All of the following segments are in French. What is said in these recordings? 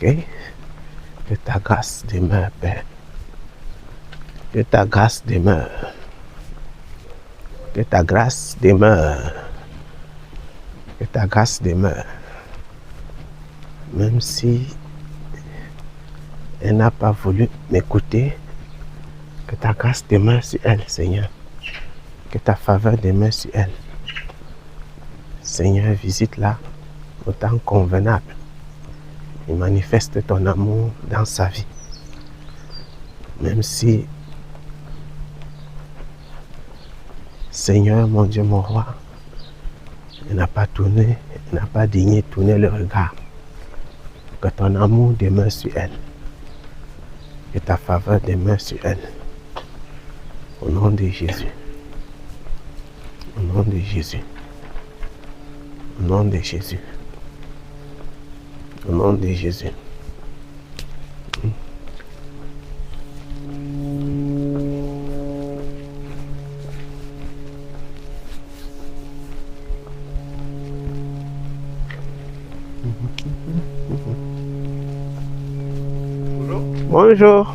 Ok. Que ta grâce demeure, Père. Que ta grâce demeure. Que ta grâce demeure. Que ta grâce demeure. Même si elle n'a pas voulu m'écouter, que ta grâce demeure sur elle, Seigneur. Que ta faveur demeure sur elle. Seigneur, visite-la au temps convenable et manifeste ton amour dans sa vie. Même si, Seigneur, mon Dieu, mon roi, elle n'a pas tourné, elle n'a pas daigné tourner le regard. Que ton amour demeure sur elle. Que ta faveur demeure sur elle. Au nom de Jésus. Au nom de Jésus. Au nom de Jésus. Au nom de Jésus. Bonjour. Bonjour.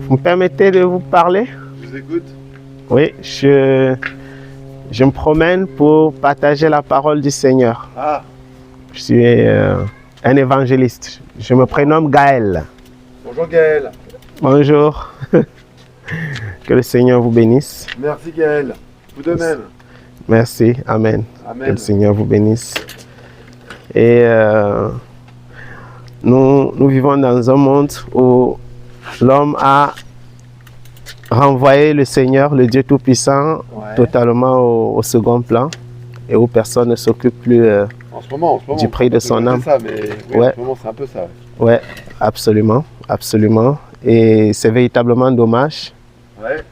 Vous me permettez de vous parler? Je vous écoute. Oui, je me promène pour partager la parole du Seigneur. Ah, Je suis un évangéliste. Je me prénomme Gaël. bonjour Gaël. Bonjour. Que le Seigneur vous bénisse. Merci Gaël. Vous de même. Merci. Amen. Que Amen. le Seigneur vous bénisse. Et nous vivons dans un monde où l'homme a renvoyé le Seigneur, le Dieu Tout-Puissant, Ouais. totalement au second plan et où personne ne s'occupe plus. En ce moment, Du prix de son âme. C'est ça, mais oui, Ouais. en ce moment, c'est un peu ça. Ouais, absolument, absolument. Et c'est véritablement dommage. Ouais.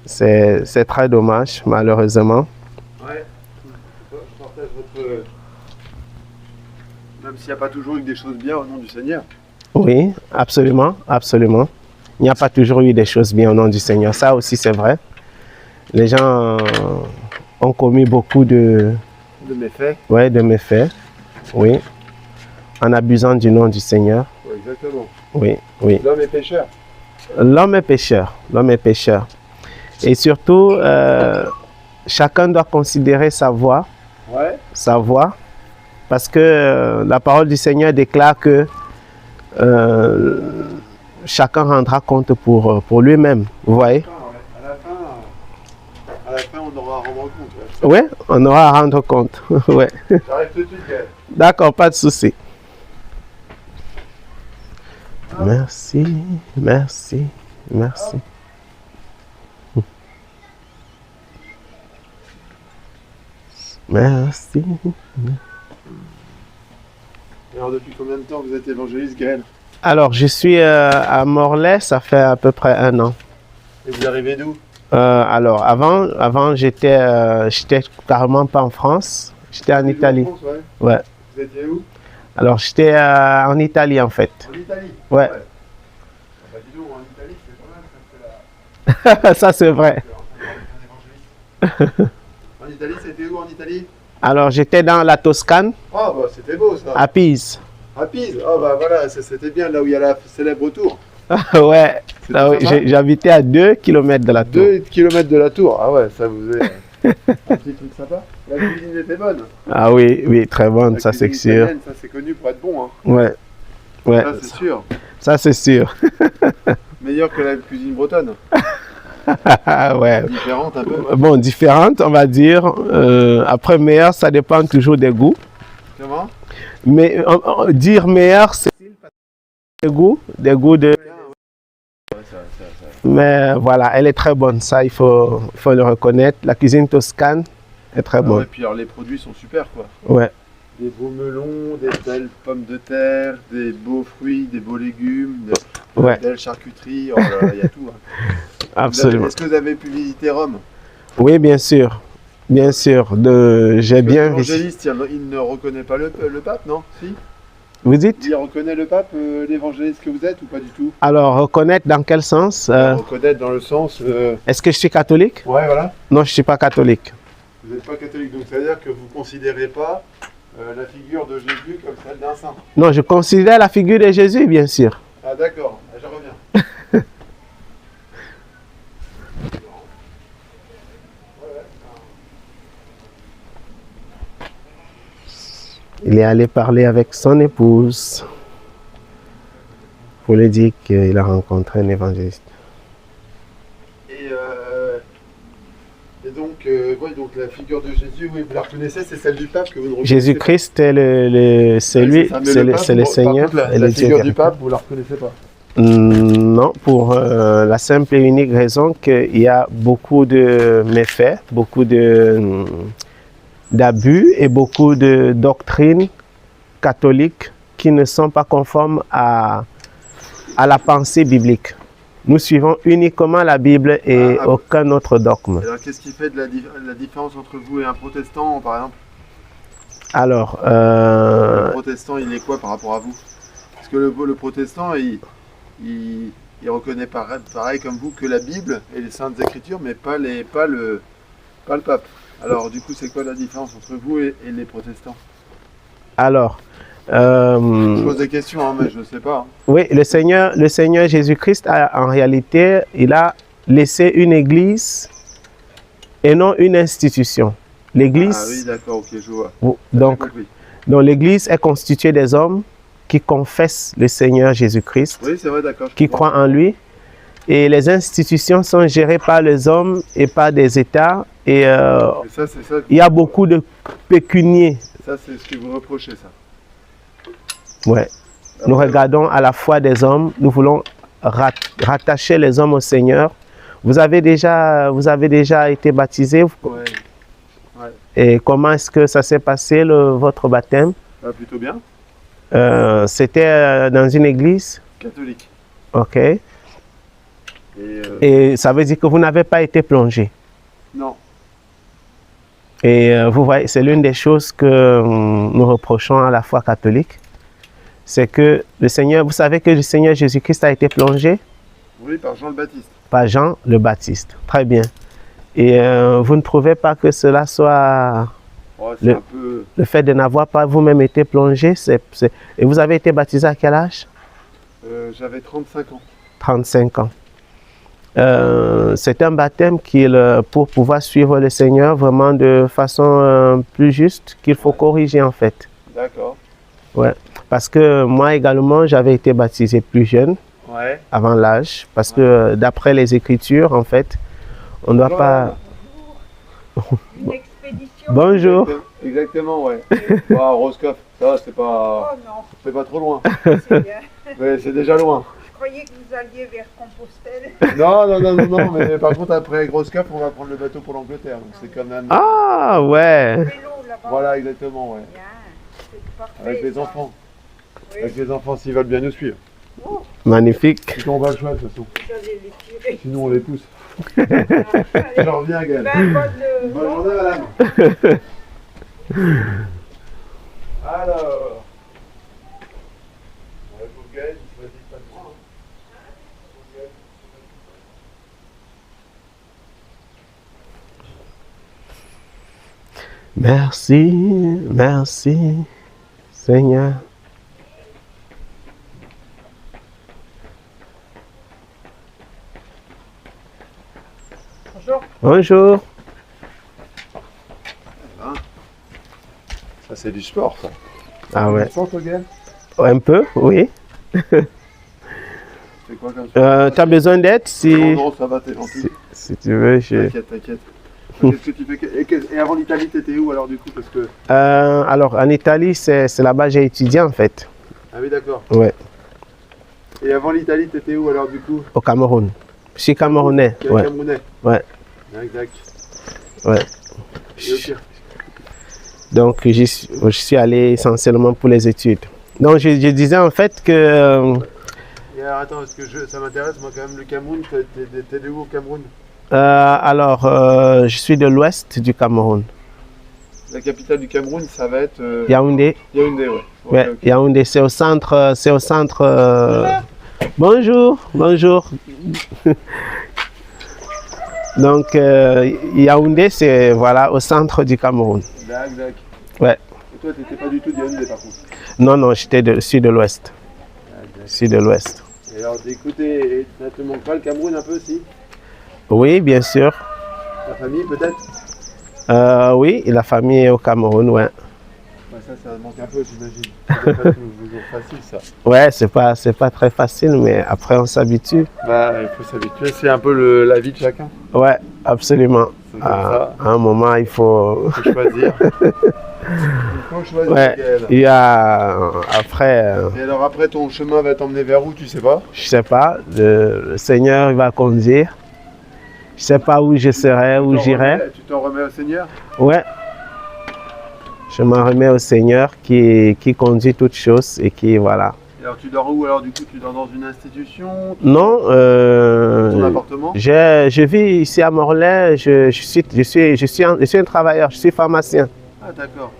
C'est très dommage, malheureusement. Ouais. Je partage votre. Même s'il n'y a pas toujours eu des choses bien au nom du Seigneur. Oui, absolument, absolument. Il n'y a pas toujours eu des choses bien au nom du Seigneur. Ça aussi, c'est vrai. Les gens ont commis beaucoup de méfaits, oui, en abusant du nom du Seigneur. Ouais, exactement. Oui, oui. L'homme est pécheur. L'homme est pécheur, l'homme est pécheur. Et surtout, chacun doit considérer sa voix, parce que la parole du Seigneur déclare que chacun rendra compte pour lui-même, vous voyez. À la fin, on aura à rendre compte. Oui, on aura à rendre compte. Ouais. J'arrive tout de suite, Gaël. D'accord, pas de souci. Merci, merci, merci. Merci. Alors, depuis combien de temps vous êtes évangéliste, Gaël? Alors, je suis à Morlaix, ça fait à peu près 1 an. Et vous arrivez d'où? Alors, avant j'étais carrément pas en France, j'étais en Italie. En France, ouais. Ouais. Vous étiez où? Alors, j'étais en Italie en fait. En Italie? Ouais. Ah bah dis donc, en Italie, c'est pas mal, ça fait la... Ça, c'est vrai. En Italie, c'était où en Italie? Alors, j'étais dans la Toscane, Ah bah c'était beau ça. à Pise. À Pise. Ah bah voilà, c'était bien là où il y a la célèbre tour. Ouais, C'était là, oui, sympa. j'habitais à 2 km de la tour. 2 km de la tour. Ah ouais, ça vous est un petit truc sympa. La cuisine était bonne. Ah oui, oui, très bonne, La ça c'est cuisine sûr. italienne, ça c'est connu pour être bon. Hein. Ouais, ouais, Ça c'est sûr. ça c'est sûr. Meilleur que la cuisine bretonne. Ouais. Différente un peu. Bon, différente, on va dire. Après, meilleur, ça dépend toujours des goûts. Comment? Mais dire meilleur, c'est des goûts de... Ouais, ça. Mais voilà, elle est très bonne, ça il faut le reconnaître. La cuisine toscane est très Ah bonne. ouais, puis alors les produits sont super quoi. Ouais, Des beaux melons, des belles pommes de terre, des beaux fruits, des beaux légumes, de Ouais. belles charcuteries, oh là là, il y a tout. Hein. absolument. Est-ce que vous avez pu visiter Rome? Oui, bien sûr. Bien sûr. J'ai bien visité. L'évangéliste, il ne reconnaît pas le pape, non? Si? Vous dites? Il reconnaît le pape, l'évangéliste que vous êtes ou pas du tout? Alors, reconnaître dans quel sens? Reconnaître dans le sens... Est-ce que je suis catholique? Ouais, voilà. Non, je ne suis pas catholique. Vous n'êtes pas catholique, donc ça veut dire que vous ne considérez pas la figure de Jésus comme celle d'un saint. Non, je considère la figure de Jésus, bien sûr. Ah d'accord, je reviens. Il est allé parler avec son épouse pour lui dire qu'il a rencontré un évangéliste. Et donc, ouais, donc la figure de Jésus, oui, vous la reconnaissez, c'est celle du pape que vous ne reconnaissez Jésus-Christ est c'est lui, c'est le Seigneur et le La Dieu figure du véritable. pape, vous la reconnaissez pas? Non, pour la simple et unique raison qu'il y a beaucoup de méfaits, beaucoup d'abus et beaucoup de doctrines catholiques qui ne sont pas conformes à la pensée biblique. Nous suivons uniquement la Bible et aucun autre dogme. Alors, qu'est-ce qui fait de la différence entre vous et un protestant, par exemple? Alors, Le protestant, il est quoi par rapport à vous? Parce que le protestant, il reconnaît pareil comme vous que la Bible et les Saintes Écritures, mais pas le pape. Alors, du coup, c'est quoi la différence entre vous et les protestants? alors, Je pose des questions, hein, mais je ne sais pas. Hein. oui, le Seigneur Jésus-Christ, en réalité, il a laissé une église et non une institution. L'église, Ah oui, d'accord, ok, je vois. donc l'église est constituée des hommes qui confessent le Seigneur Jésus-Christ, Oui, c'est vrai, d'accord. qui croient en lui. Et les institutions sont gérées par les hommes et par des États. Et ça, c'est ça. il y a beaucoup de pécuniers. Ça, c'est ce que vous reprochez, ça. Ouais. Nous regardons à la foi des hommes. Nous voulons rattacher les hommes au Seigneur. Vous avez déjà été baptisé. Ouais. Et comment est-ce que ça s'est passé, votre baptême? Plutôt bien. C'était dans une église? Catholique. Ok. Et ça veut dire que vous n'avez pas été plongé? Non. Et vous voyez, c'est l'une des choses que nous reprochons à la foi catholique. C'est que le Seigneur, vous savez que le Seigneur Jésus-Christ a été plongé? Oui, par Jean le Baptiste. Par Jean le Baptiste. Très bien. Et vous ne trouvez pas que cela soit... le fait de n'avoir pas vous-même été plongé, et vous avez été baptisé à quel âge? J'avais 35 ans. 35 ans. C'est un baptême pour pouvoir suivre le Seigneur vraiment de façon plus juste, qu'il faut corriger en fait. D'accord. Ouais. Parce que moi également, j'avais été baptisé plus jeune, avant l'âge, parce que d'après les Écritures, en fait, on ne doit pas... Une expédition. Bonjour. Exactement, ouais. Roscoff, ça va, c'est pas... Oh non, c'est pas trop loin. c'est bien. Mais c'est déjà loin. Je croyais que vous alliez vers Compostelle. Non, mais par contre, après Roscoff, on va prendre le bateau pour l'Angleterre. Donc c'est quand même... Ah, ouais. Vélo là-bas. Voilà, exactement, ouais. Bien, c'est parfait, Avec les ça. enfants. Oui. Avec les enfants, s'ils veulent bien nous suivre. Oh, Magnifique. Sinon, on va le choix, de toute façon. vous allez les tirer. Sinon, on les pousse. Allez. Je reviens, Gaël. Ben, Bonne journée, madame. Alors... Ouais, pour Gaël, il se dit pas de moi. Hein. Merci, merci, Seigneur. Bonjour. Bonjour. Ça, c'est du sport, ça. Ah ouais. Tu sens, toi, Gaël? Un peu, oui. C'est quoi comme sport? Tu as besoin d'aide Non, ça va, t'es gentil. si tu veux. T'inquiète. Qu'est-ce que tu fais? Et avant l'Italie, t'étais où alors du coup? Parce que... Alors en Italie, c'est là-bas que j'ai étudié en fait. Ah oui, d'accord. Ouais. Et avant l'Italie, t'étais où alors du coup? Au Cameroun. Je suis camerounais. Ouais. Camerounais. Ouais. Exact. Ouais. Et au pire. Donc je suis allé essentiellement pour les études. Donc je disais en fait que... Et alors, attends, parce que ça m'intéresse, moi quand même, le Cameroun, t'es de où au Cameroun? je suis de l'ouest du Cameroun. La capitale du Cameroun, ça va être... Yaoundé. Yaoundé, ouais. Ouais, ok. Yaoundé, c'est au centre. C'est au centre. Bonjour, bonjour. Donc, Yaoundé, c'est voilà, au centre du Cameroun. D'accord. Ouais. Et toi, tu n'étais pas du tout de Yaoundé par contre. Non, non, j'étais de sud de l'ouest. D'accord. Sud de l'ouest. Et alors, d'écouter, ça te manque pas le Cameroun un peu aussi? Oui, bien sûr. Ta famille peut-être? Oui, la famille est au Cameroun, ouais. Ouais, ça manque un peu, j'imagine. C'est pas toujours facile ça. Ouais, c'est pas très facile, mais après on s'habitue. Bah, il faut s'habituer, c'est un peu la vie de chacun. Ouais, absolument. C'est comme ça. À un moment, il faut. Il faut choisir. Il faut choisir. Ouais, Gaël. il y a après, Et alors après, ton chemin va t'emmener vers où, tu sais pas? je sais pas, le Seigneur il va conduire. Je sais pas où je serai, où j'irai. Tu t'en remets au Seigneur? Ouais. Je m'en remets au Seigneur qui conduit toutes choses et qui, voilà. Et alors tu dors où alors du coup? Tu dors dans une institution? Non, Ton appartement? je vis ici à Morlaix, je suis un travailleur, je suis pharmacien Ah d'accord.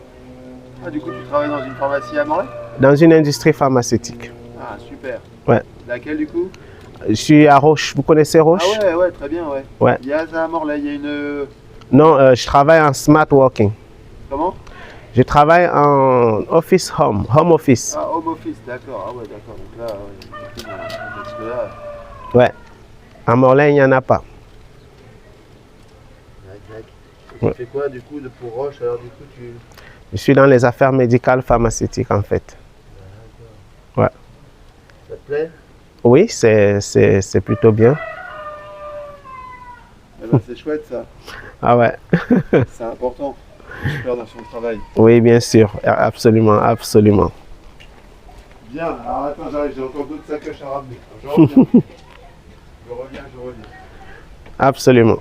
Ah du coup tu travailles dans une pharmacie à Morlaix? dans une industrie pharmaceutique. Ah super. Ouais. Laquelle du coup? Je suis à Roche, vous connaissez Roche? Ah ouais, très bien, ouais. Ouais. Il y a ça à Morlaix, il y a une... Non, je travaille en smart working. Comment? Je travaille en office home office. Ah, home office, d'accord. Ah ouais, d'accord. Donc là, ouais, effectivement, parce que là... Ouais. À Morlaix, il n'y en a pas. Et tu fais quoi du coup pour Roche? Alors du coup tu... Je suis dans les affaires médicales pharmaceutiques en fait. Ouais. Ça te plaît? Oui, c'est plutôt bien. Eh ben, c'est chouette ça. Ah ouais. C'est important. De faire dans son travail. Oui, bien sûr. Absolument, absolument. Bien, alors attends, j'arrive, j'ai encore d'autres sacoches à ramener. Je reviens. je reviens. Absolument.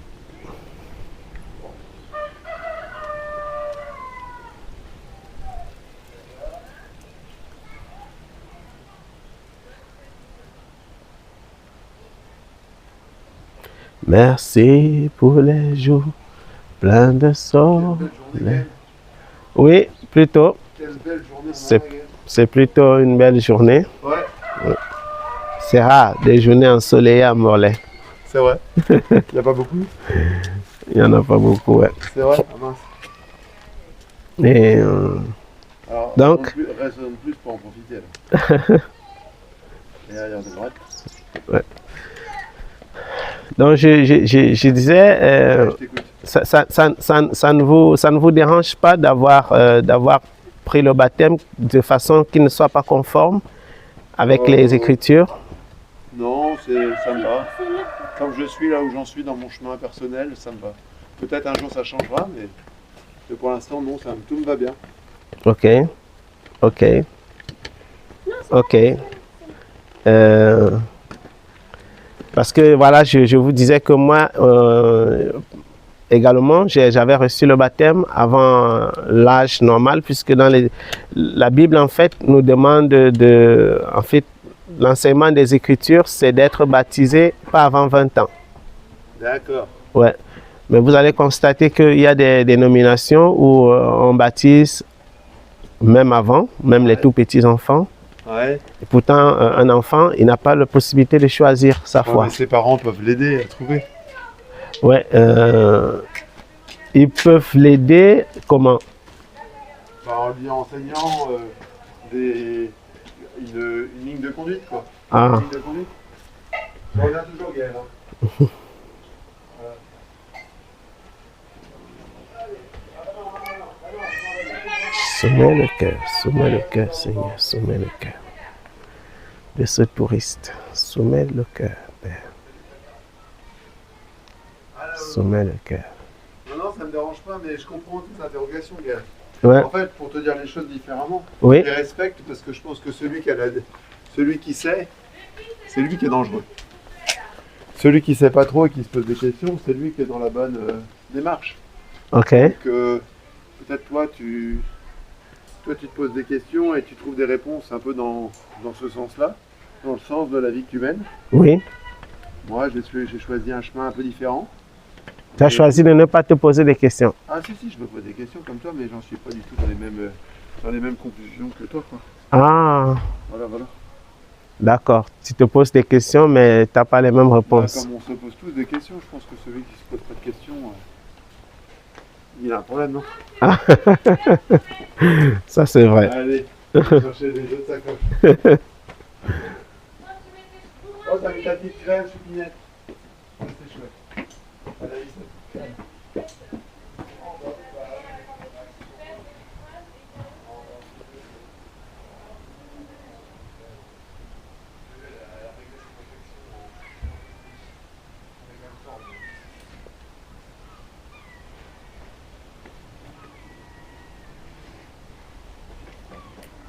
Merci pour les jours pleins de Quelle soleil. belle journée, Gaël. Oui, plutôt. Quelle belle journée. C'est- Gaël. C'est plutôt une belle journée. Ouais, C'est rare des journées ensoleillées à Morlaix. c'est vrai. Il n'y a pas beaucoup? Il n'y en a pas beaucoup, ouais. C'est vrai? Ah mince. Et, Alors, Donc. raisonne plus pour en profiter alors. Et arrière de droite. donc, je disais, Ouais, je t'écoute. ça ne vous dérange pas d'avoir pris le baptême de façon qui ne soit pas conforme avec les Écritures? Non, ça me va. Comme je suis là où j'en suis dans mon chemin personnel, ça me va. Peut-être un jour ça changera, mais pour l'instant, non, tout me va bien. Ok, ok, ok. Parce que voilà, je vous disais que moi, également, j'avais reçu le baptême avant l'âge normal, puisque la Bible, en fait, nous demande en fait, l'enseignement des Écritures, c'est d'être baptisé pas avant 20 ans. D'accord. Ouais. Mais vous allez constater qu'il y a des dénominations où on baptise même avant, même les tout petits enfants. Ouais. Et pourtant, un enfant, il n'a pas la possibilité de choisir sa Ouais, foi. mais ses parents peuvent l'aider à trouver. Ouais. Ils peuvent l'aider comment? En lui enseignant une ligne de conduite, quoi. Ah. Une ligne de conduite. Je reviens toujours, Gaël. Hein. Soumets le cœur, Seigneur, soumets le cœur de ce touriste. Soumets le cœur, Père. Soumets le cœur. Non, ça ne me dérange pas, mais je comprends tes interrogations, Gaël. Ouais, En fait, pour te dire les choses différemment, oui, je les respecte parce que je pense que celui qui sait, c'est lui qui est dangereux. Celui qui sait pas trop et qui se pose des questions, c'est lui qui est dans la bonne démarche. ok, Donc peut-être toi tu te poses des questions et tu trouves des réponses un peu dans ce sens-là, dans le sens de la vie que tu mènes. oui. Moi, j'ai choisi un chemin un peu différent. Tu as choisi de ne pas te poser des questions. Ah si, je me pose des questions comme toi, mais j'en suis pas du tout dans les mêmes conclusions que toi, quoi. Ah, Voilà, voilà. d'accord. Tu te poses des questions, mais tu n'as pas les mêmes Bah, réponses. comme on se pose tous des questions, je pense que celui qui se pose pas de questions, il a un problème, non? Ça, c'est vrai. Allez, je vais chercher les autres sacoches. Oh, t'as mis ta petite crème, Choupinette. Ça, c'est chouette. Elle a mis sa petite crème.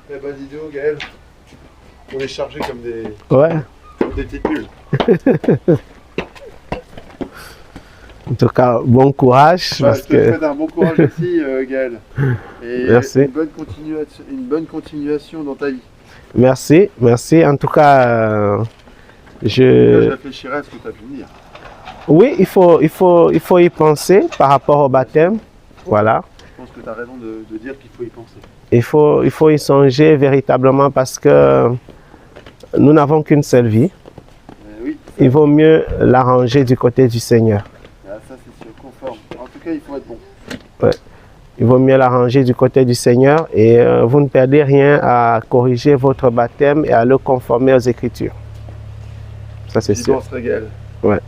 Eh ben, dis donc, Gaël, on est chargés comme Ouais. des petites mules. En tout cas, bon courage. Bah, Parce je te que... souhaite un bon courage aussi, Gaël. Et Merci. une bonne continuation dans ta vie. Merci, merci. En tout cas, Je réfléchirai à ce que tu as pu me dire. Oui, il faut y penser par rapport au baptême. Voilà. Je pense que tu as raison de dire qu'il faut y penser. Il faut y songer véritablement parce que nous n'avons qu'une seule vie. Oui. Il vaut mieux l'arranger du côté du Seigneur. Ah, ça, c'est sûr, conforme. En tout cas, il faut être bon. Ouais. Il vaut mieux l'arranger du côté du Seigneur et vous ne perdez rien à corriger votre baptême et à le conformer aux Écritures. Ça, c'est sûr. Gaël. Ouais.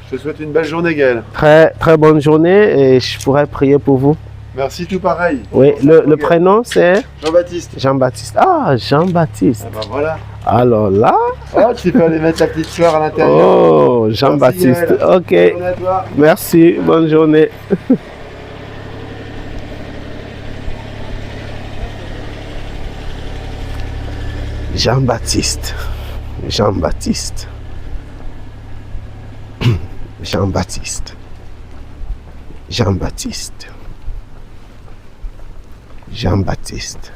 Je te souhaite une belle journée, Gaël. Très, très bonne journée et je pourrais prier pour vous. Merci, tout pareil. Oui, le prénom c'est Jean-Baptiste. Jean-Baptiste. Ah, Jean-Baptiste. Ah ben voilà. Alors là. Oh, tu peux aller mettre ta petite fleur à l'intérieur. Oh, Jean-Baptiste. Ok. Bonne journée à toi. Merci. Bonne journée. Jean-Baptiste. Jean-Baptiste. Jean-Baptiste. Jean-Baptiste. Jean-Baptiste.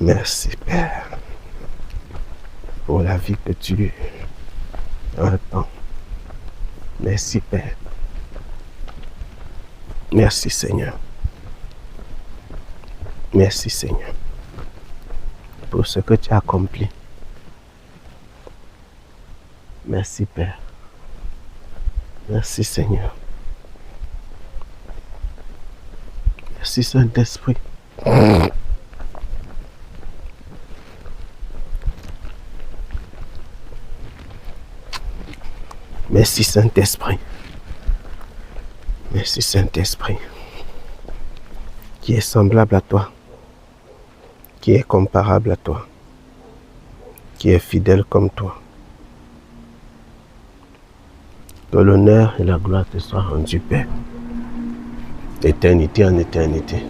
Merci, Père, pour la vie que tu entends. Merci, Père. Merci, Seigneur. Merci, Seigneur, pour ce que tu as accompli. Merci, Père. Merci, Seigneur. Merci, Saint-Esprit. Merci, Saint-Esprit. Merci, Saint-Esprit, qui est semblable à toi, qui est comparable à toi, qui est fidèle comme toi. Que l'honneur et la gloire te soient rendus, Père, d'éternité en éternité.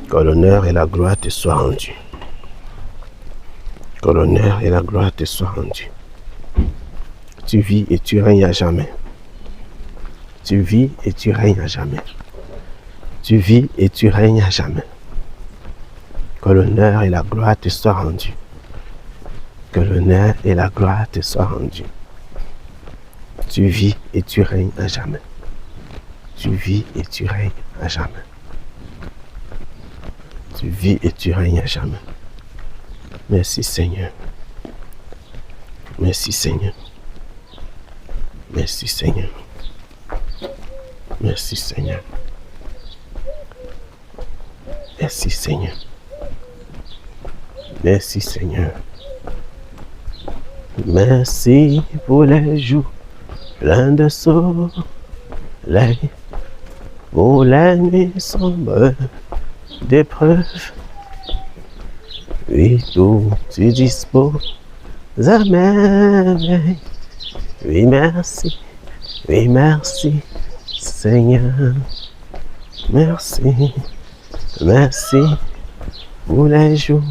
Que l'honneur et la gloire te soient rendus. Que l'honneur et la gloire te soient rendus. Tu vis et tu règnes à jamais. Tu vis et tu règnes à jamais. Tu vis et tu règnes à jamais. Que l'honneur et la gloire te soient rendus. Que l'honneur et la gloire te soient rendus. Tu vis et tu règnes à jamais. Tu vis et tu règnes à jamais. Tu vis et tu règnes à jamais. Merci, Seigneur. Merci, Seigneur. Merci, Seigneur. Merci, Seigneur. Merci, Seigneur. Merci, Seigneur. Merci pour les jours pleins de soleil, pour les nuits sombres d'épreuves. Oui, tout tu disposes à merveille. Oui, merci. Oui, merci, Seigneur. Merci. Merci pour les jours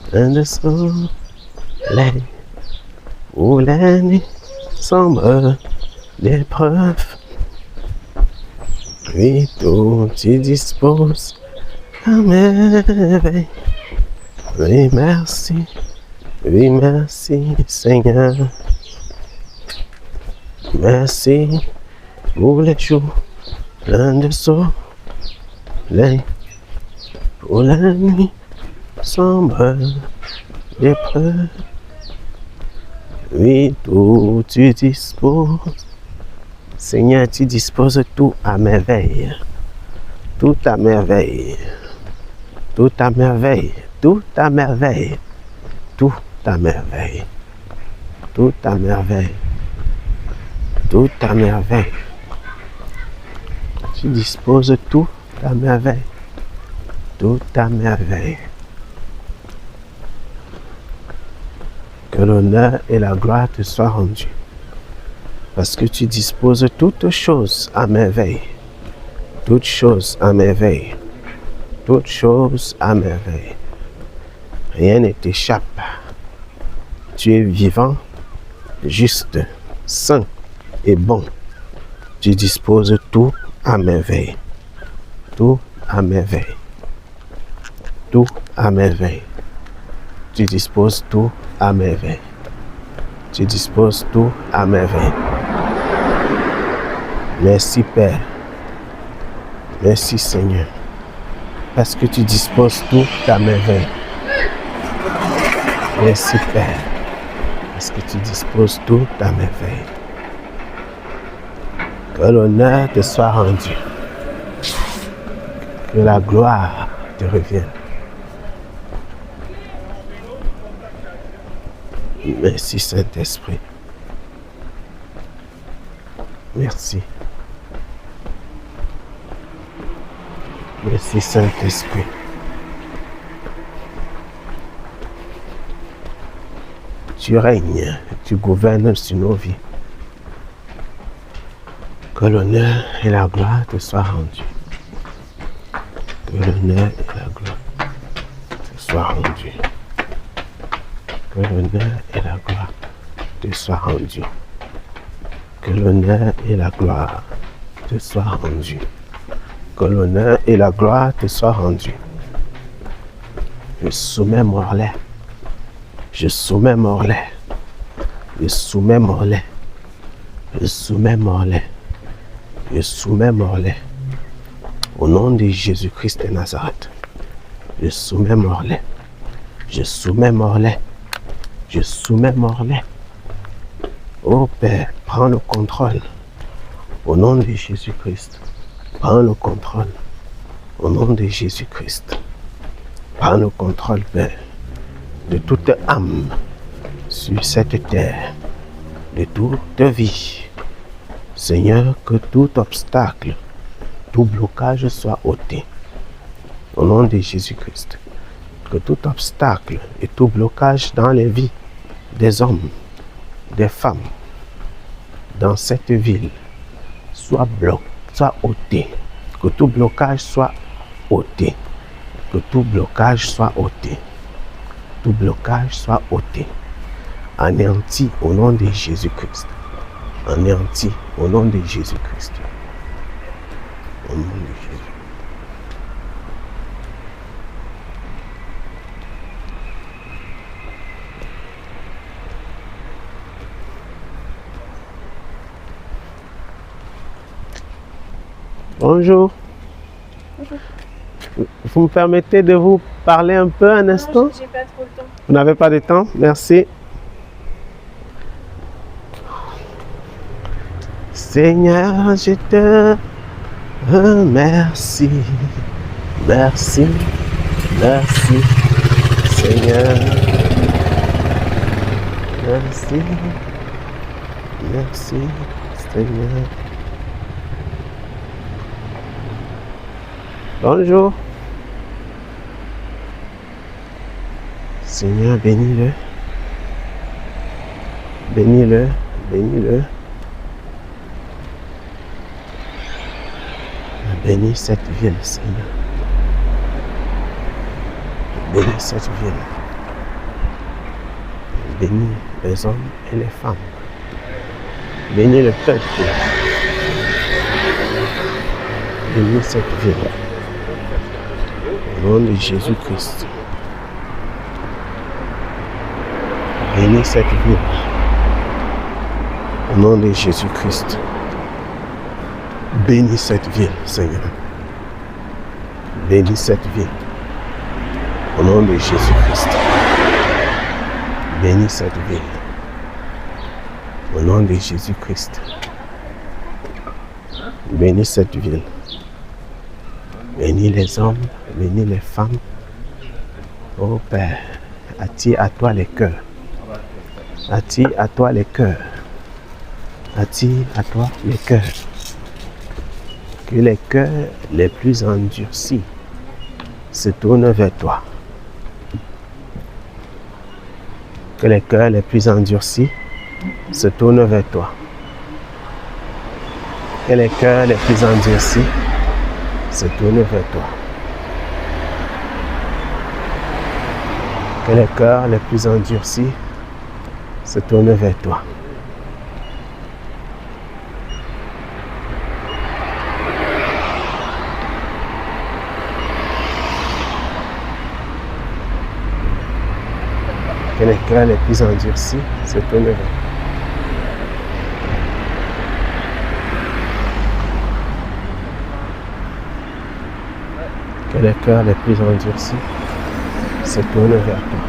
pleins de soleil, pour les nuits sombres d'épreuves. Oui, tout tu disposes à merveille. Oui, merci. Oui, merci, Seigneur. Merci pour les jours pleins de soleil, Pour la nuit sombre, l'épreuve. Oui, tout tu disposes. Seigneur, tu disposes tout à merveille. Tout à merveille. Tout à merveille. Tout à merveille. Tout à merveille. Tout à merveille. Tout à merveille. Tu disposes tout à merveille. Tout à merveille. Que l'honneur et la gloire te soient rendus. Parce que tu disposes toutes choses à merveille. Toutes choses à merveille. Toutes choses à merveille. Rien ne t'échappe. Tu es vivant, juste, saint et bon. Tu disposes tout à merveille. Tout à merveille. Tout à merveille. Tu disposes tout à merveille. Tu disposes tout à merveille. Merci Père. Merci Seigneur. Parce que tu disposes tout à merveille. Merci Père. Parce que tu disposes tout à merveille. Que l'honneur te soit rendu. Que la gloire te revienne. Merci Saint-Esprit. Merci. Merci Saint-Esprit. Tu règnes, tu gouvernes sur nos vies. Que l'honneur et la gloire te soient rendus. Que l'honneur et la gloire te soient rendus. Que l'honneur et la gloire te soient rendus. Que l'honneur et la gloire te soient rendus. Que l'honneur et la gloire te soient rendus. Je soumets Morlaix. Je soumets Morlaix. Je soumets Morlaix. Je soumets Morlaix. Je soumets Morlaix. Au nom de Jésus-Christ de Nazareth. Je soumets Morlaix. Je soumets Morlaix. Je soumets Morlaix. Ô Père, prends le contrôle. Au nom de Jésus-Christ. Prends le contrôle. Au nom de Jésus-Christ. Prends le contrôle, Père, de toute âme sur cette terre, de toute vie. Seigneur, que tout obstacle, tout blocage soit ôté. Au nom de Jésus-Christ. Que tout obstacle et tout blocage dans les vies des hommes, des femmes, dans cette ville, soit bloqué, soit ôté. Que tout blocage soit ôté. Que tout blocage soit ôté. Tout blocage soit ôté. Anéanti au nom de Jésus-Christ. Anéanti au nom de Jésus-Christ. Au nom de Jésus. Bonjour. Bonjour. Vous me permettez de vous parler un peu un instant? Non, j'ai pas trop le temps. Vous n'avez pas de temps? Merci. Seigneur, je te remercie. Merci. Merci. Seigneur. Merci. Merci. Seigneur. Bonjour. Seigneur, bénis-le. Bénis-le. Bénis-le. Bénis cette ville, Seigneur. Bénis cette ville. Bénis les hommes et les femmes. Bénis le peuple. Bénis cette ville. Au nom de Jésus-Christ. Bénis cette ville. Au nom de Jésus-Christ. Bénis cette ville, Seigneur. Bénis cette ville. Au nom de Jésus-Christ. Bénis cette ville. Au nom de Jésus-Christ. Bénis cette ville. Bénis les hommes, bénis les femmes. Oh Père, attire à toi les cœurs. Attire à toi les cœurs. Attire à toi les cœurs. Que les cœurs les plus endurcis se tournent vers toi. Que les cœurs les plus endurcis se tournent vers toi. Que les cœurs les plus endurcis se tournent vers toi. Que les cœurs les plus endurcis se tournent vers toi. Que les cœurs les plus endurcis se tournent vers toi. Que les cœurs les plus endurcis se tournent vers toi.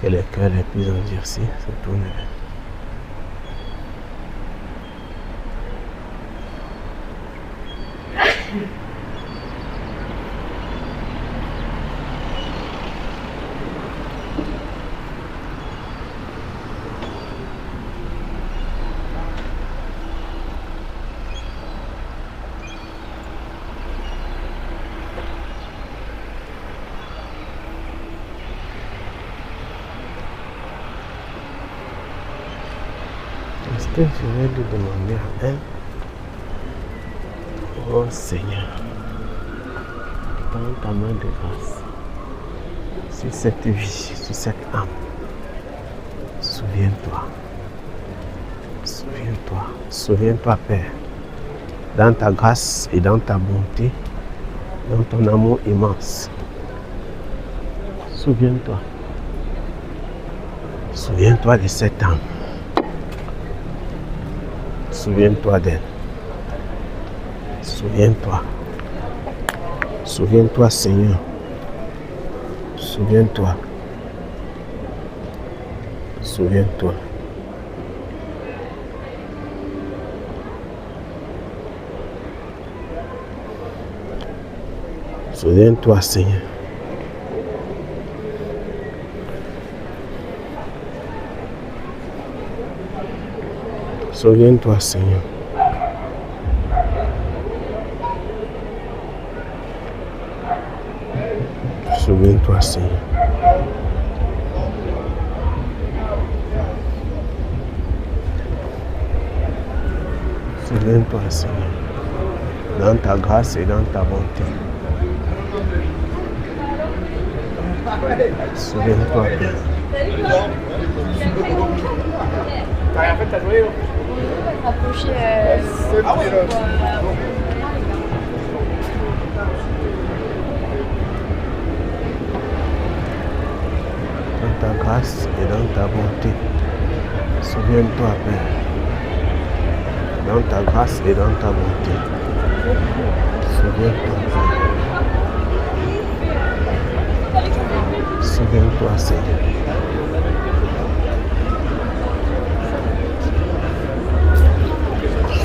Que les cœurs les plus endurcis se tournent vers toi. Est-ce que je vais lui demander à elle? Oh Seigneur, prends ta main de grâce sur cette vie, sur cette âme. Souviens-toi. Souviens-toi. Souviens-toi, Père, dans ta grâce et dans ta bonté, dans ton amour immense. Souviens-toi. Souviens-toi de cette âme. Souviens-toi d'elle. Souviens-toi. Souviens-toi, Seigneur. Souviens-toi. Souviens-toi. Souviens-toi, Seigneur. Souviens-toi, Seigneur. Souviens-toi, Seigneur. Souviens-toi, Seigneur. Dans ta grâce et dans ta bonté. Souviens-toi, Père. T'as rien fait, t'as joué? Dans ta grâce et dans ta bonté. Souviens-toi, Père. Dans ta grâce et dans ta bonté. Souviens-toi, Père. Souviens-toi, Seigneur.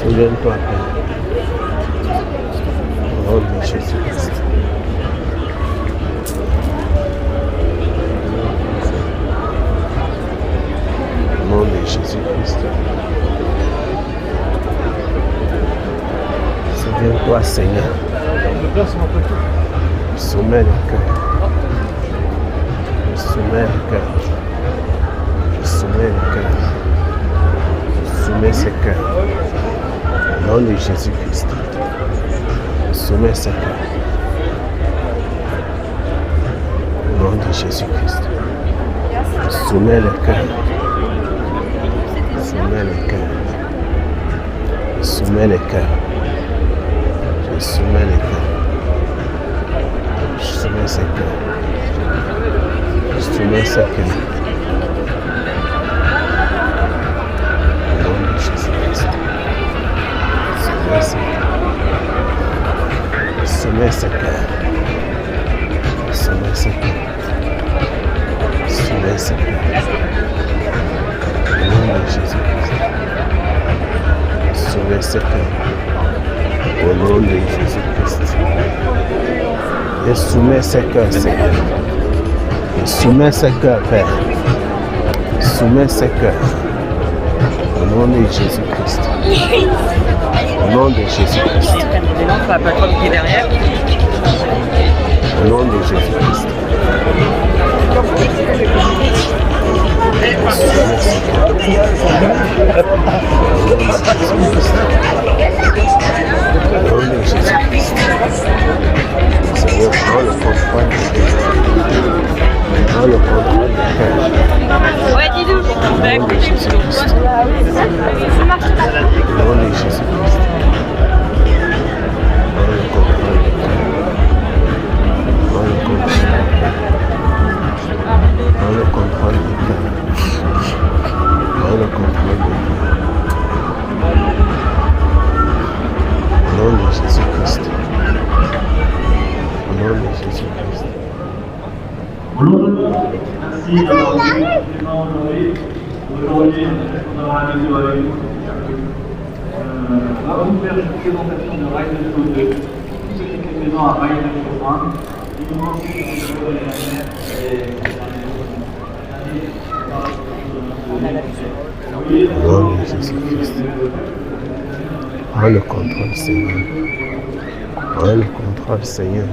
Souviens-toi, Père. Au nom de Jésus-Christ. Au nom de Jésus-Christ. Souviens-toi, Seigneur. Soumets le cœur. Soumets le cœur. Soumets le cœur. Soumets ce cœur. Au nom de Jésus-Christ. Soumets ce cœur. Au nom de Jésus-Christ. Soumets le cœur. Soumets le cœur. Soumets le cœur. Je soumets le cœur. Je soumets ce cœur. Je soumets ce cœur. Au nom de Jésus-Christ. Soumets ce cœur. Soumets ce cœur. Soumets ce cœur. Soumets ce cœur. Au nom de Jésus-Christ. Soumets ce cœur. Au nom de Jésus-Christ. Et soumets ce cœur, Seigneur. Et soumets ce cœur, Père. Soumets ce cœur. Au nom de Jésus-Christ. Au nom de Jésus-Christ. Au nom de Jésus-Christ. Au nom de Jésus-Christ. Seigneur, prends le contrôle. Prends le contrôle du cœur. Ouais, dis-nous. Au nom de Jésus-Christ. Au nom de Jésus-Christ. Prends le contrôle du cœur. Prends le contrôle. Prends le contrôle du cœur. Prends le contrôle du cœur. Au nom de Jésus-Christ. Au nom de Jésus-Christ. Merci d'avoir vu aujourd'hui. Aujourd'hui, on aura un vidéo avec nous. On va vous faire une présentation de Rail de Show 2. Tous ceux qui étaient présents à Rail de Show 1. Ils vont ensuite dans le et Au nom de Jésus-Christ. Prends le contrôle, Seigneur. Prends le contrôle, Seigneur.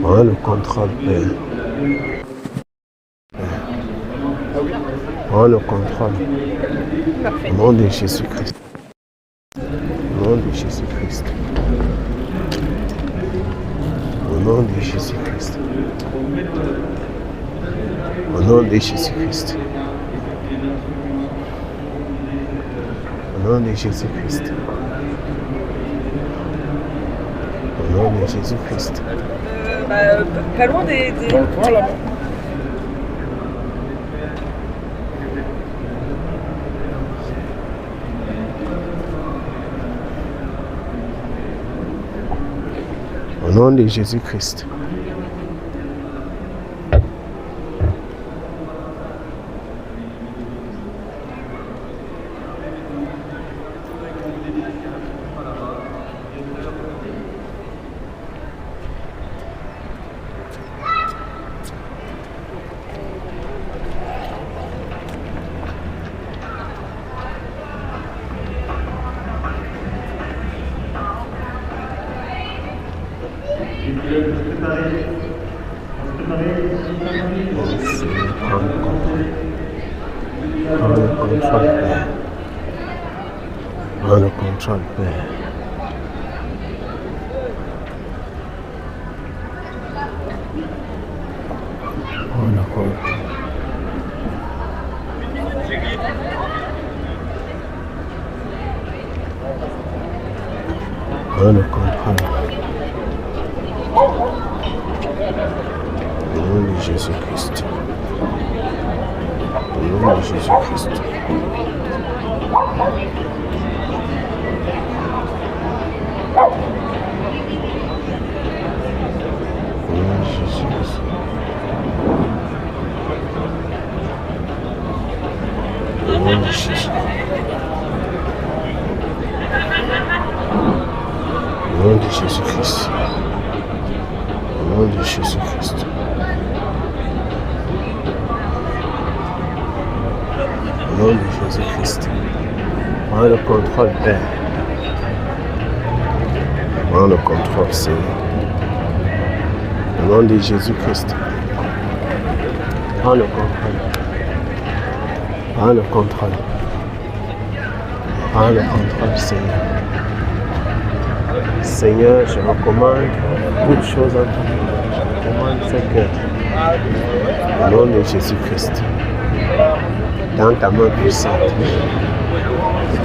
Prends le contrôle, Père. Prends le contrôle. Au nom de Jésus-Christ. Au nom de Jésus-Christ. Au nom de Jésus-Christ. Au nom de Jésus-Christ. Au nom de Jésus-Christ. Au nom de Jésus-Christ. Pas loin des... Au nom de Jésus-Christ. Prends le contrôle, Père. Prends le contrôle. Prends le contrôle. Au nom de Jésus-Christ. Au nom de Jésus-Christ. Au nom de Jésus. Au nom de Jésus-Christ. Au nom de Jésus-Christ. Au nom de Jésus-Christ. Prends le contrôle, Père. Prends le contrôle, Seigneur. Au nom de Jésus-Christ. Prends le contrôle. Prends le contrôle. Prends le contrôle, Seigneur. Seigneur, je recommande toutes choses en ta main. Je recommande ce cœur. Au nom de Jésus-Christ. Dans ta main puissante.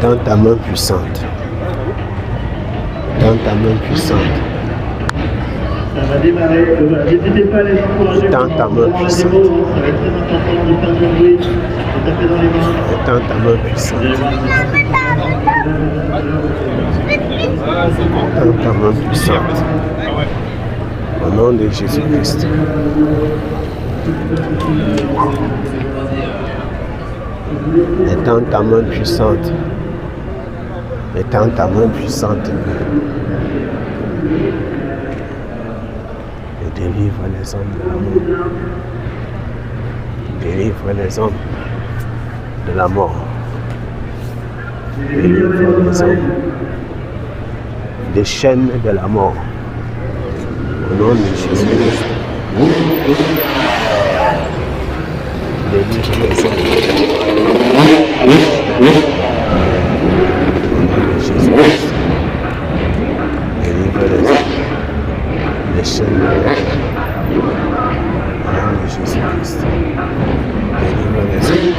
Dans ta main puissante. Dans ta main puissante. Ça va démarrer. N'hésitez pas à les encourager. Dans ta main puissante. Ça va être très important de faire du bruit, de taper dans les mains. Dans ta main puissante. Dans ta main puissante. Au nom de Jésus-Christ. Étends ta main puissante. Étends ta main puissante. Et délivre les hommes de l'amour. Délivre les hommes de la mort. Délivre les hommes des chaînes de la mort. Au nom de Jésus-Christ. Délivre les hommes. Au nom de Jésus-Christ. Délivre les hommes des chaînes de la mort. Au nom de Jésus-Christ. Délivre les hommes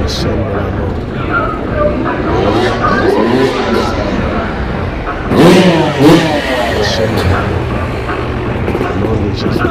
des chaînes de la mort. Les chaînes de la mort. Au nom de Jésus-Christ.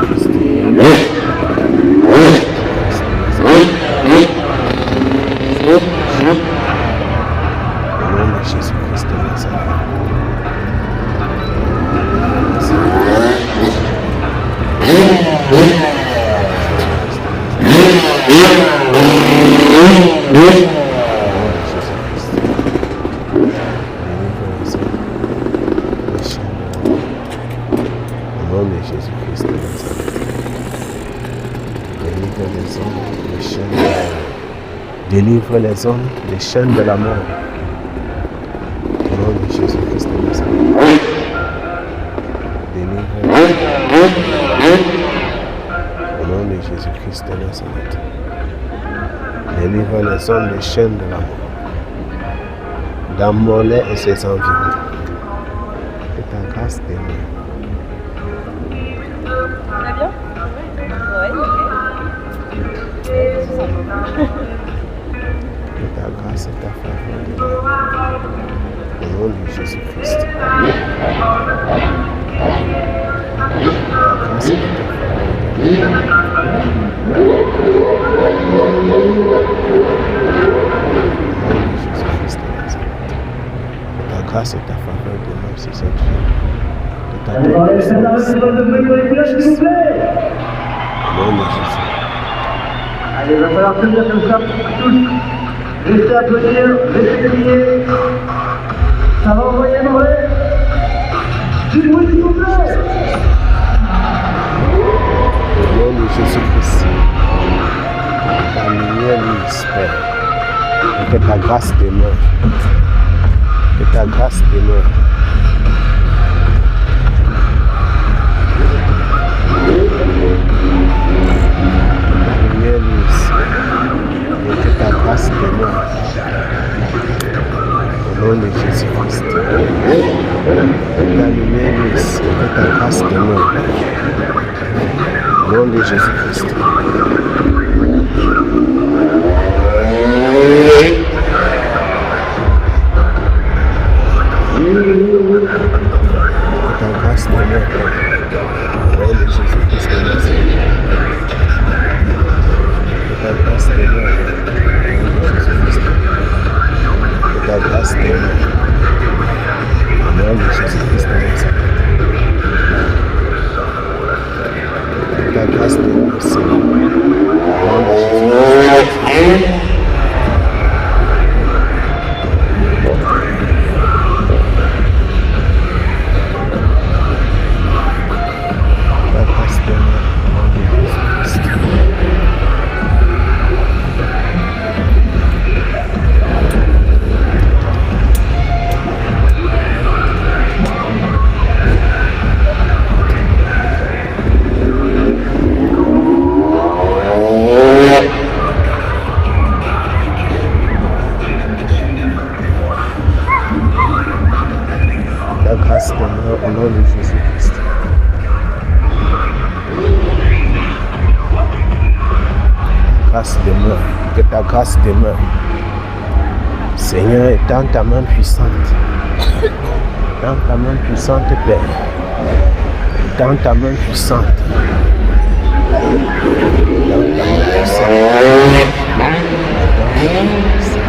Au nom de Jésus-Christ de Nazareth. Délivre les hommes des chaînes de la mort. Au nom de Jésus-Christ de Nazareth. Délivre les hommes. Au nom de Jésus-Christ de Nazareth. Délivre les hommes des chaînes de la mort. Dans Morlaix et ses environs. Que ta grâce t'aime. Ça va bien? Ouais, nickel. Que ta grâce et ta faveur demeurent. Au nom de Jésus-Christ. Ta grâce et ta grâce et ta faveur demeurent sur cette vie. Que ta grâce au nom de Jésus. Allez, il va falloir tenir comme ça tous. Restez applaudir, restez crier. Ça va envoyer mauvais. Du bruit, s'il vous plaît. Au nom de Jésus-Christ. Ta lumière nous espère. Et que ta grâce demeure. Que ta grâce demeure. Ta lumière nous espère. Et que ta grâce demeure. Au nom de Jésus-Christ. Ta lumière nous espère. Et que ta grâce demeure. Au nom de Jésus-Christ. Ta grâce demeure. Au nom de Jésus-Christ de Nazareth. Ta grâce demeure. Au nom de Jésus-Christ. Ta grâce demeure. Au nom de Jésus-Christ de Nazareth. Ta grâce demeure, Seigneur. Au nom de Jésus-Christ. Au nom de Jésus-Christ. Grâce demeure, que ta grâce demeure. Seigneur, étends ta main puissante. Étends ta main puissante, Père. Étends ta main puissante. Étends ta main puissante.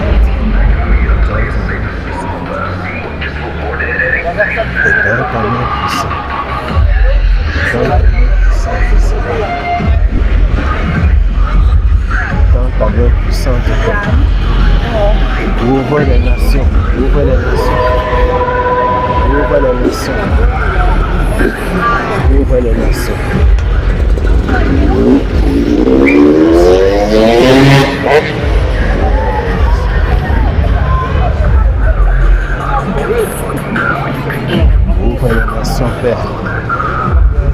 dans ta main puissante. Dans ta main puissante, Seigneur. Dans ta main puissante, ouvre les nations, ouvre les nations, ouvre les nations, ouvre les nations. Ouvre les nations, Père,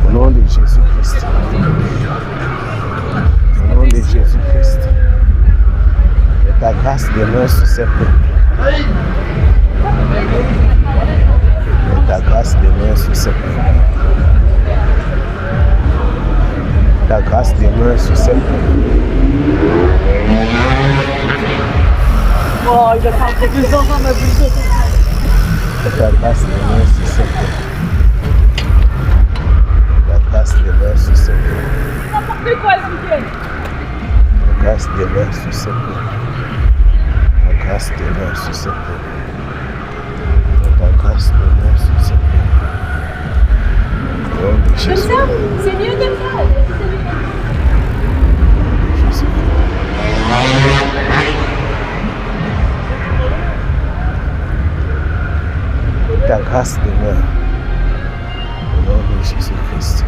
au nom de Jésus-Christ. Au nom de Jésus-Christ. Et ta grâce demeure sur ces peuples. Et ta grâce demeure sur ces peuples. Ta grâce demeure sur ces peuples. Oh, il va faire très deux ans dans ma bouche. Et ta grâce demeure sur ces peuples. Ta grâce demeure sur ces peuples. N'importe quoi ce week-end. Ta grâce demeure sur ces peuples. Ta grâce demeure sur ces peuples. Ta grâce demeure sur ces peuples. Au nom de Comme Jésus. ça, c'est mieux comme ça. Jésus. Ta grâce demeure. Au nom de Jésus-Christ.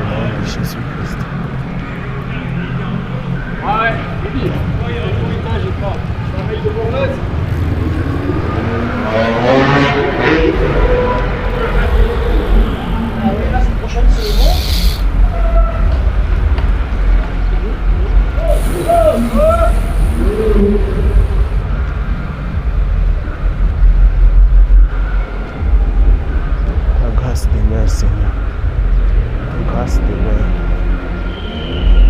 Au nom de Jésus-Christ. Ta grâce demeure, Seigneur. Ta grâce demeure.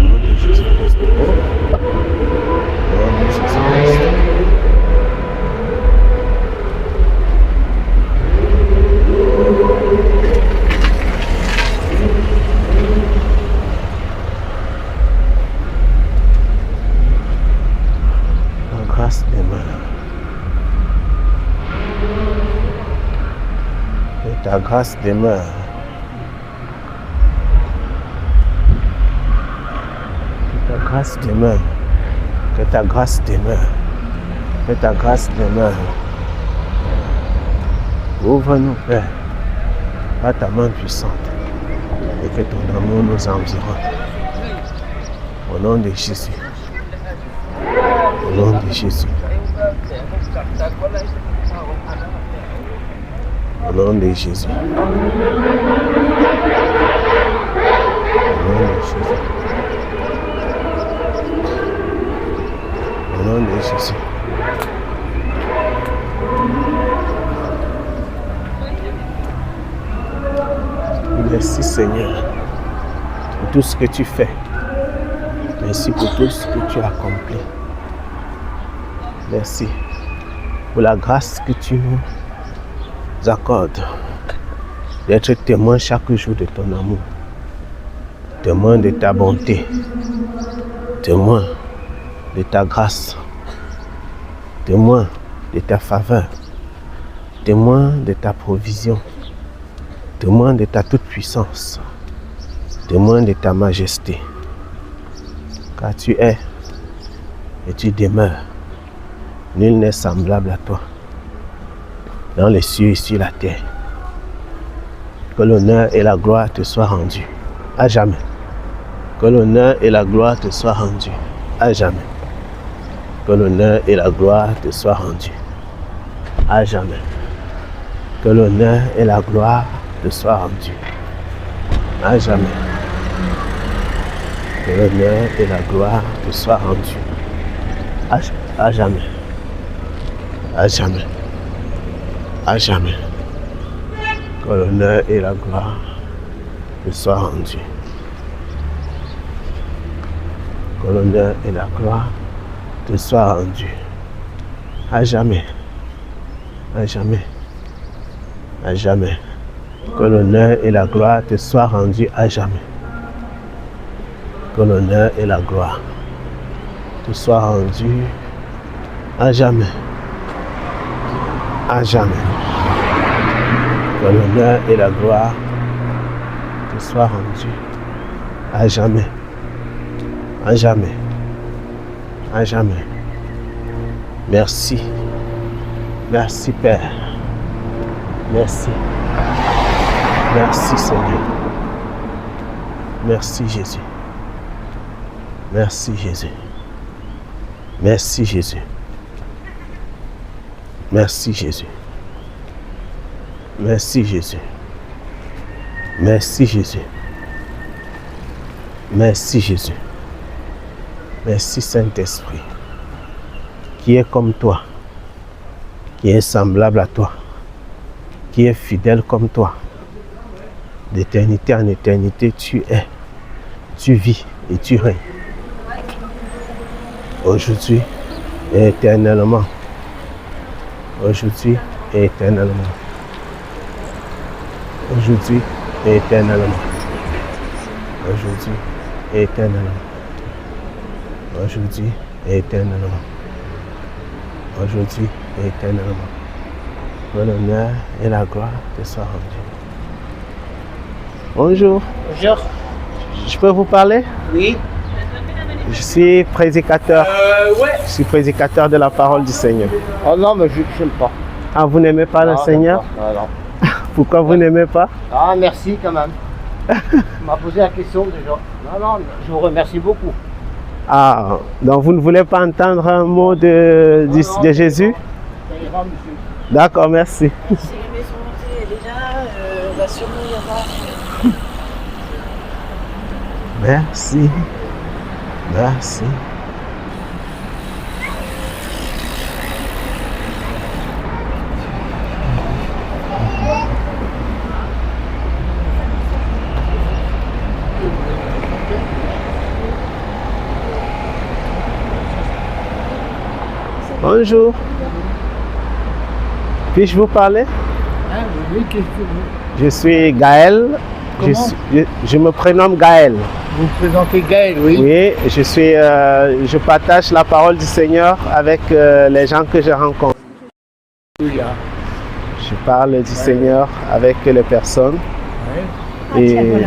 Au nom de Jésus-Christ. Au nom de Jésus-Christ. Ta grâce demeure. Et ta grâce demeure. Que ta grâce demeure. Que ta grâce demeure. Que ta grâce demeure. Ouvre-nous, Père, par ta main puissante et que ton amour nous environne. Au nom de Jésus. Au nom de Jésus. Au nom de Jésus. Au nom de Jésus. Au nom de Jésus. Merci Seigneur pour tout ce que tu fais. Merci pour tout ce que tu as accompli. Merci pour la grâce que tu nous accordes d'être témoin chaque jour de ton amour, témoin de ta bonté, témoin de ta grâce, témoin de ta faveur, témoin de ta provision, témoin de ta toute-puissance, témoin de ta majesté, car tu es et tu demeures. Nul n'est semblable à toi, dans les cieux et sur la terre. Que l'honneur et la gloire te soient rendus, à jamais. Que l'honneur et la gloire te soient rendus, à jamais. Que l'honneur et la gloire te soient rendus, à jamais. Que l'honneur et la gloire te soient rendus, à jamais. Que l'honneur et la gloire te soient rendus, à jamais. À jamais. À jamais. Que l'honneur et la gloire te soient rendus. Que l'honneur et la gloire te soient rendus. À jamais. À jamais. À jamais. Que l'honneur et la gloire te soient rendus à jamais. Que l'honneur et la gloire te soient rendus à jamais. À jamais. Que l'honneur et la gloire te soient rendus à jamais. À jamais. À jamais. Merci. Merci Père. Merci. Merci Seigneur. Merci Jésus. Merci Jésus. Merci Jésus. Merci Jésus. Merci Jésus. Merci Jésus. Merci Jésus. Merci Saint-Esprit, qui est comme toi, qui est semblable à toi, qui est fidèle comme toi. D'éternité en éternité, tu es, tu vis et tu règnes. Aujourd'hui et éternellement. Aujourd'hui et éternellement. Aujourd'hui et éternellement. Aujourd'hui et éternellement. Aujourd'hui et éternellement. Aujourd'hui et éternellement. Que l'honneur et la gloire te soient rendus. Bonjour. Bonjour. Je peux vous parler? Oui. Je suis prédicateur. Ouais. Je suis prédicateur de la parole du Seigneur. Oh non, mais je n'aime pas. Ah, vous n'aimez pas le Seigneur? Non. Pourquoi vous n'aimez pas? Ah, merci quand même. Tu m'as posé la question déjà. Non, je vous remercie beaucoup. Ah, donc vous ne voulez pas entendre un mot de Jésus? Ça ira, monsieur. D'accord, merci. Si les maisons montées est déjà, on va sûrement y avoir. Merci. Merci. Bonjour. Puis-je vous parler? Oui, qu'est-ce que vous... Je suis Gaël. Comment? Je me prénomme Gaël. Vous me présentez Gaël, oui? Oui, je partage la parole du Seigneur avec les gens que je rencontre. Oui, Je parle du Seigneur avec les personnes. ouais. Et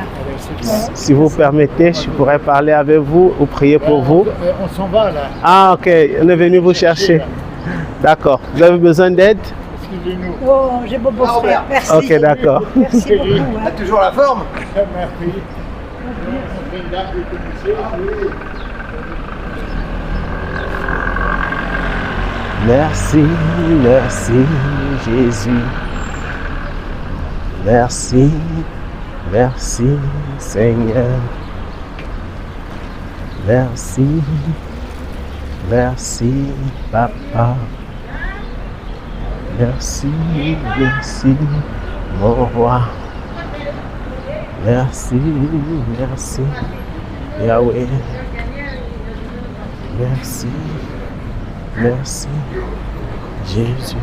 si vous permettez, je pourrais parler avec vous ou prier pour vous. On s'en va là. Ah, ok, on est venu vous chercher. D'accord. Vous avez besoin d'aide? Excusez-nous. Oh, j'ai beau frère. Merci. Ok, d'accord. Merci beaucoup. T'as toujours la forme? Merci. Merci, merci Jésus. Merci, merci Seigneur. Merci, merci Papa. Merci, merci mon roi. Merci, merci Yahweh. Merci, merci Jésus.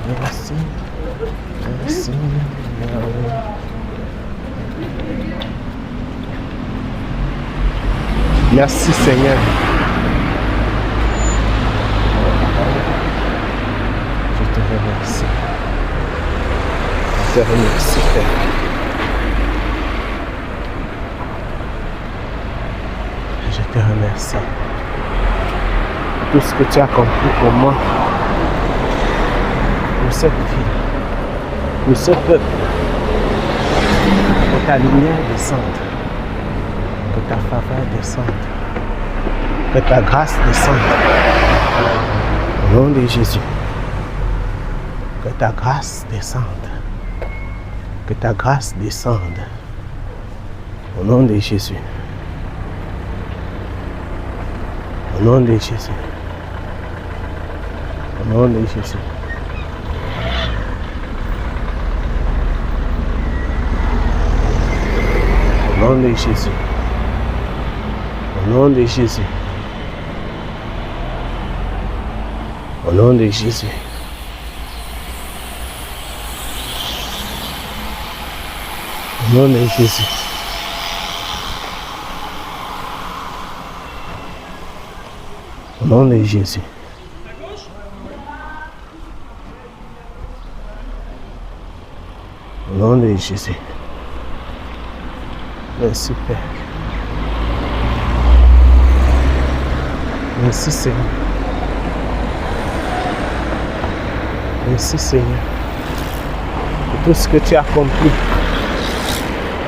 Merci, merci Yahweh. Merci Seigneur. Je te remercie. Je te remercie Père. Je te remercie pour tout ce que tu as accompli pour moi, pour cette vie, pour ce peuple. Que ta lumière descende, que ta faveur descende, que ta grâce descende. Au nom de Jésus, que ta grâce descende, que ta grâce descende. Au nom de Jésus. Au nom de Jésus. Au nom de Jésus. Au nom de Jésus. Au nom de Jésus. Au nom de Jésus. Au nom de Jésus. Au nom de Jésus. Au nom de Jésus. Merci Père. Merci Seigneur. Merci Seigneur. Pour tout ce que tu as accompli.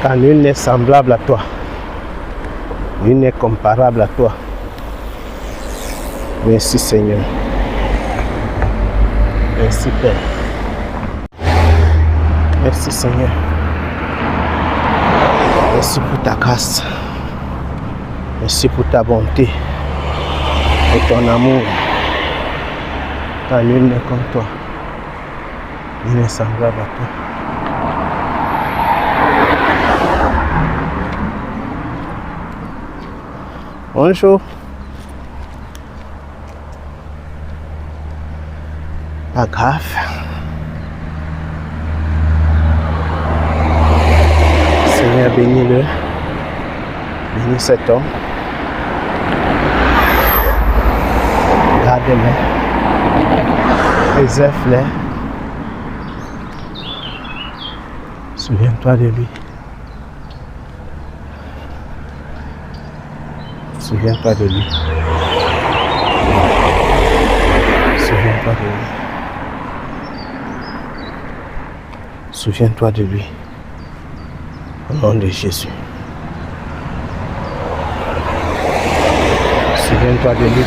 Car nul n'est semblable à toi. Nul n'est comparable à toi. Merci Seigneur. Merci Père. Merci Seigneur. Merci pour ta grâce. Merci pour ta bonté. Pour ton amour. Car nul n'est comme toi. Nul n'est semblable à toi. Bonjour. Pas grave. Seigneur, bénis-le. Bénis cet homme. Garde-le. Préserve-le. Souviens-toi de lui. Souviens-toi de lui. Souviens-toi de lui. Souviens-toi de lui. Au nom de Jésus. Souviens-toi de lui.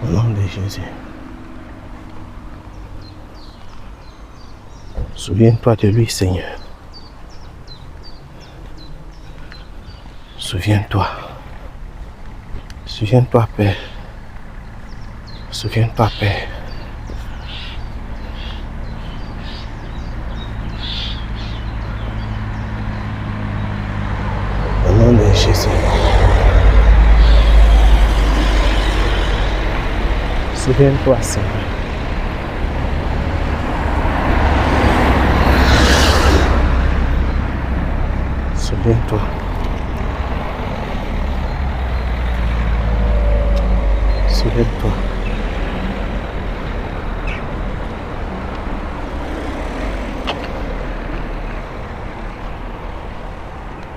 Au nom de Jésus. Souviens-toi de lui, Seigneur. Souviens-toi. Souviens-toi, Père. Souviens-toi, Père. Au nom de Jésus. Souviens-toi, Seigneur. Souviens-toi. Souviens-toi.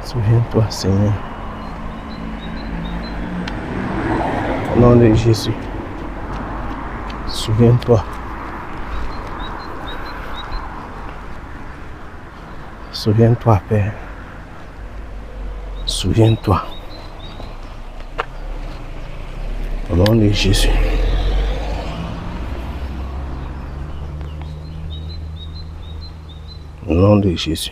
Souviens-toi, Seigneur. Au nom de Jésus. Souviens-toi. Souviens-toi, Père. Souviens-toi. Au nom de Jésus. Au nom de Jésus.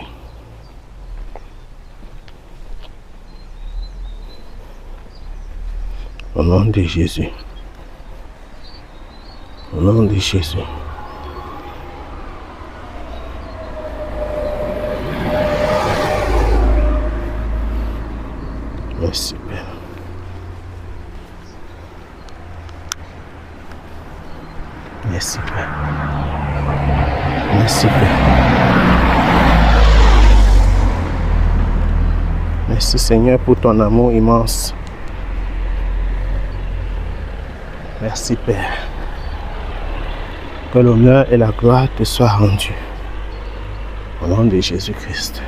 Au nom de Jésus. Au nom de Jésus. Merci, Père. Merci, Père. Merci, Père. Merci, Seigneur, pour ton amour immense. Merci, Père. Que l'honneur et la gloire te soient rendus. Au nom de Jésus-Christ.